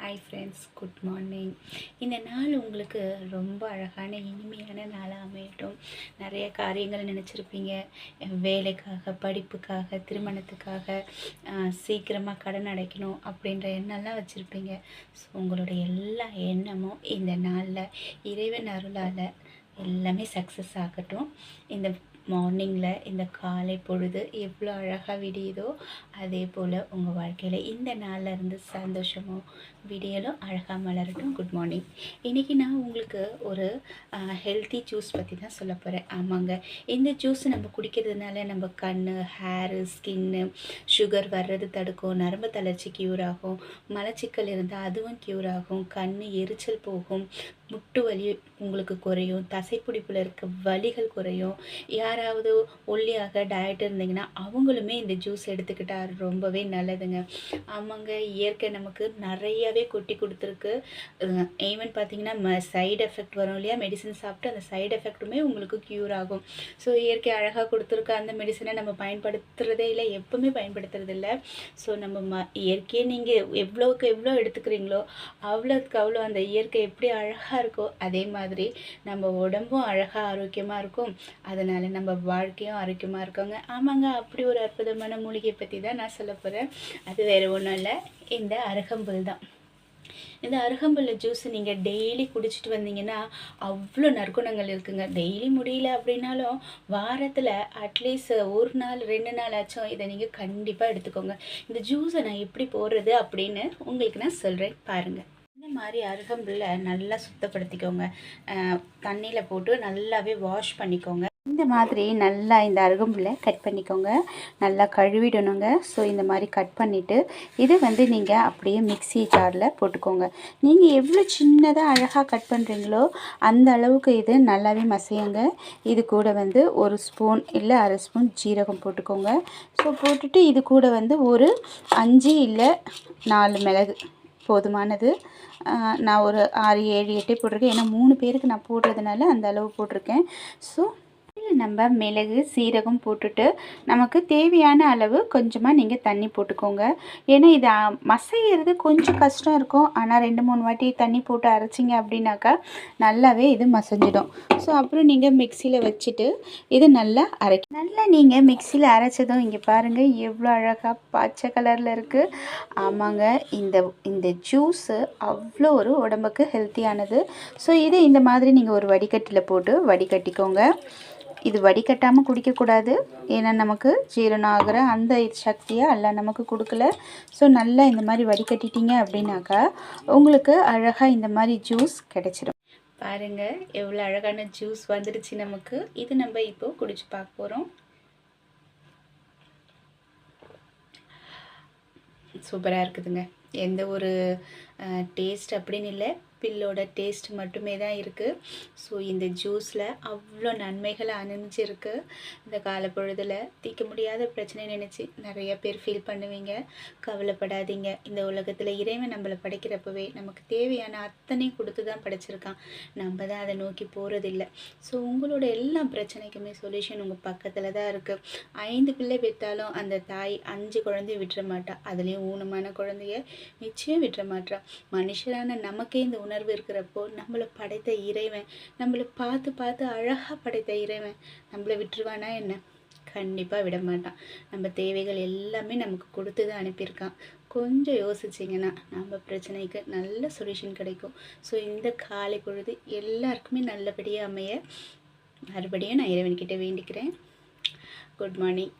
Hi friends, good morning. இந்த நாள் உங்களுக்கு ரொம்ப அழகான இனிமையான நாளாக அமையட்டும். நிறைய காரியங்கள் நினச்சிருப்பீங்க. வேலைக்காக, படிப்புக்காக, திருமணத்துக்காக, சீக்கிரமாக கடன் அடைக்கணும் அப்படின்ற எண்ணம்லாம் வச்சுருப்பீங்க. ஸோ உங்களுடைய எல்லா எண்ணமும் இந்த நாளில் இறைவன் அருளால் எல்லாமே சக்ஸஸ் ஆகட்டும். இந்த மார்னிங்கில் இந்த காலை பொழுது எவ்வளோ அழகாக விடியுதோ அதே போல் உங்கள் வாழ்க்கையில் இந்த நாளில் இருந்து சந்தோஷமும் விடியலும் அழகாக மலரட்டும். Good morning. இன்றைக்கி நான் உங்களுக்கு ஒரு ஹெல்த்தி ஜூஸ் பற்றி தான் சொல்ல போகிறேன். ஆமாங்க, இந்த ஜூஸ் நம்ம குடிக்கிறதுனால நம்ம கண், ஹேரு, ஸ்கின்னு, சுகர் வர்றது தடுக்கும், நரம்பு தளர்ச்சி க்யூர் ஆகும், மலச்சிக்கல் இருந்தால் அதுவும் க்யூர் ஆகும், கண் எரிச்சல் போகும், முட்டு வலி உங்களுக்கு குறையும், தசைப்பிடிப்பில் இருக்க வலிகள் குறையும். யாராவது ஒல்லியாக டயட் இருந்தீங்கன்னா அவங்களுமே இந்த ஜூஸ் எடுத்துக்கிட்டால் ரொம்பவே நல்லதுங்க. ஆமாங்க, இயற்கை நமக்கு நிறையவே கொட்டி கொடுத்துருக்கு. ஈவன் பார்த்தீங்கன்னா சைடு எஃபெக்ட் வரும் இல்லையா, மெடிசன் சாப்பிட்டு அந்த சைடு எஃபெக்ட்டுமே உங்களுக்கு க்யூர் ஆகும். ஸோ இயற்கை அழகாக கொடுத்துருக்க அந்த மெடிசனை நம்ம பயன்படுத்துகிறதே இல்லை, எப்பவுமே பயன்படுத்துறதில்லை. ஸோ நம்ம இயற்கையை நீங்கள் எவ்வளோக்கு எவ்வளோ எடுத்துக்கிறீங்களோ அவ்வளோக்கு அவ்வளோ அந்த இயற்கை எப்படி அழகாக இருக்கோ அதே மாதிரி நம்ம உடம்பும் அழகாக ஆரோக்கியமாக இருக்கும். அதனால் நம்ம வாழ்க்கையும் ஆரோக்கியமாக இருக்கோங்க. ஆமாங்க, அப்படி ஒரு அற்புதமான மூலிகை பற்றி தான் நான் சொல்ல போகிறேன். அது வேறு ஒன்றும் இல்லை, இந்த அருகம்புல் தான். இந்த அருகம்புல் ஜூஸ் நீங்கள் டெய்லி குடிச்சிட்டு வந்தீங்கன்னா அவ்வளோ நற்குணங்கள் இருக்குங்க. டெய்லி முடியல அப்படின்னாலும் வாரத்தில் அட்லீஸ்ட் ஒரு நாள் 2 நாள் ஆச்சும் இதை நீங்கள் கண்டிப்பாக எடுத்துக்கோங்க. இந்த ஜூஸை நான் எப்படி போடுறது அப்படின்னு உங்களுக்கு நான் சொல்கிறேன், பாருங்கள். இந்த மாதிரி அருகம்புல்லை நல்லா சுத்தப்படுத்திக்கோங்க. தண்ணியில் போட்டு நல்லாவே வாஷ் பண்ணிக்கோங்க. இந்த மாதிரி நல்லா இந்த அருகம்புல்லை கட் பண்ணிக்கோங்க, நல்லா கழுவிடணுங்க. ஸோ இந்த மாதிரி கட் பண்ணிவிட்டு இது நீங்கள் அப்படியே மிக்ஸி ஜாரில் போட்டுக்கோங்க. நீங்கள் எவ்வளோ சின்னதாக அழகாக கட் பண்ணுறீங்களோ அந்த அளவுக்கு இது நல்லாவே மசியுங்க. இது கூட 1 ஸ்பூன் இல்லை 1/2 ஸ்பூன் ஜீரகம் போட்டுக்கோங்க. ஸோ போட்டுட்டு இது கூட ஒரு 5 இல்லை 4 மிளகு போதுமானது. நான் ஒரு 6, 7, 8 போட்டிருக்கேன். ஏன்னா 3 பேருக்கு நான் போடுறதுனால அந்த அளவு போட்டிருக்கேன். ஸோ நம்ம மிளகு, சீரகம் போட்டுட்டு நமக்கு தேவையான அளவு கொஞ்சமாக நீங்கள் தண்ணி போட்டுக்கோங்க. ஏன்னா இது மசைகிறது கொஞ்சம் கஷ்டம் இருக்கும். ஆனால் 2-3 வாட்டி தண்ணி போட்டு அரைச்சிங்க அப்படின்னாக்கா நல்லாவே இது மசைஞ்சிடும். ஸோ அப்புறம் நீங்கள் மிக்சியில் வச்சுட்டு இது நல்லா நல்லா நீங்கள் மிக்சியில் அரைச்சதும் இங்கே பாருங்கள் எவ்வளோ அழகாக பச்சை கலரில் இருக்குது. ஆமாங்க, இந்த ஜூஸு அவ்வளோ ஒரு உடம்புக்கு ஹெல்த்தியானது. ஸோ இது இந்த மாதிரி நீங்கள் ஒரு வடிகட்டியில் போட்டு வடிகட்டிக்கோங்க. இது வடிகட்டாமல் குடிக்கக்கூடாது, ஏன்னா நமக்கு ஜீரணம் ஆகிற அந்த சக்தியை எல்லாம் நமக்கு கொடுக்கல. ஸோ நல்லா இந்த மாதிரி வடிகட்டிட்டீங்க அப்படின்னாக்கா உங்களுக்கு அழகாக இந்த மாதிரி ஜூஸ் கிடைச்சிடும். பாருங்கள் எவ்வளோ அழகான ஜூஸ் வந்துடுச்சு நமக்கு. இது நம்ம இப்போ குடிச்சு பார்க்க போகிறோம். சூப்பராக இருக்குதுங்க. எந்த ஒரு டேஸ்ட் அப்படின்னு இல்லை, பில்லோட டேஸ்ட் மட்டுமே தான் இருக்குது. ஸோ இந்த ஜூஸில் அவ்வளோ நன்மைகள் அணிஞ்சிருக்கு. இந்த காலப்பொழுதில் தீர்க்க முடியாத பிரச்சனை நினச்சி நிறைய பேர் ஃபீல் பண்ணுவீங்க. கவலைப்படாதீங்க. இந்த உலகத்தில் இறைவன் நம்மளை படைக்கிறப்பவே நமக்கு தேவையான அத்தனையும் கொடுத்து தான் படைச்சிருக்கான். நம்ம தான் அதை நோக்கி போகிறதில்ல. ஸோ உங்களோட எல்லா பிரச்சனைக்குமே சொல்யூஷன் உங்கள் பக்கத்தில் தான் இருக்குது. 5 பிள்ளை பெற்றாலும் அந்த தாய் 5 குழந்தைய விட்டுற மாட்டா. அதுலேயும் ஊனமான குழந்தைய நிச்சயம் விட்டுற மாட்டா. மனுஷரான நமக்கே இந்த உணர்வு இருக்கிறப்போ நம்மளை படைத்த இறைவன், நம்மளை பார்த்து பார்த்து அழகாக படைத்த இறைவன் நம்மளை விட்டுருவானா என்ன? கண்டிப்பாக விட மாட்டான். நம்ம தேவைகள் எல்லாமே நமக்கு கொடுத்து தான் அனுப்பியிருக்கான். கொஞ்சம் யோசிச்சிங்கன்னா நம்ம பிரச்சனைக்கு நல்ல சொல்யூஷன் கிடைக்கும். ஸோ இந்த காலை பொழுது எல்லாருக்குமே நல்லபடியாக அமைய மறுபடியும் நான் இறைவன்கிட்ட வேண்டிக்கிறேன். Good morning.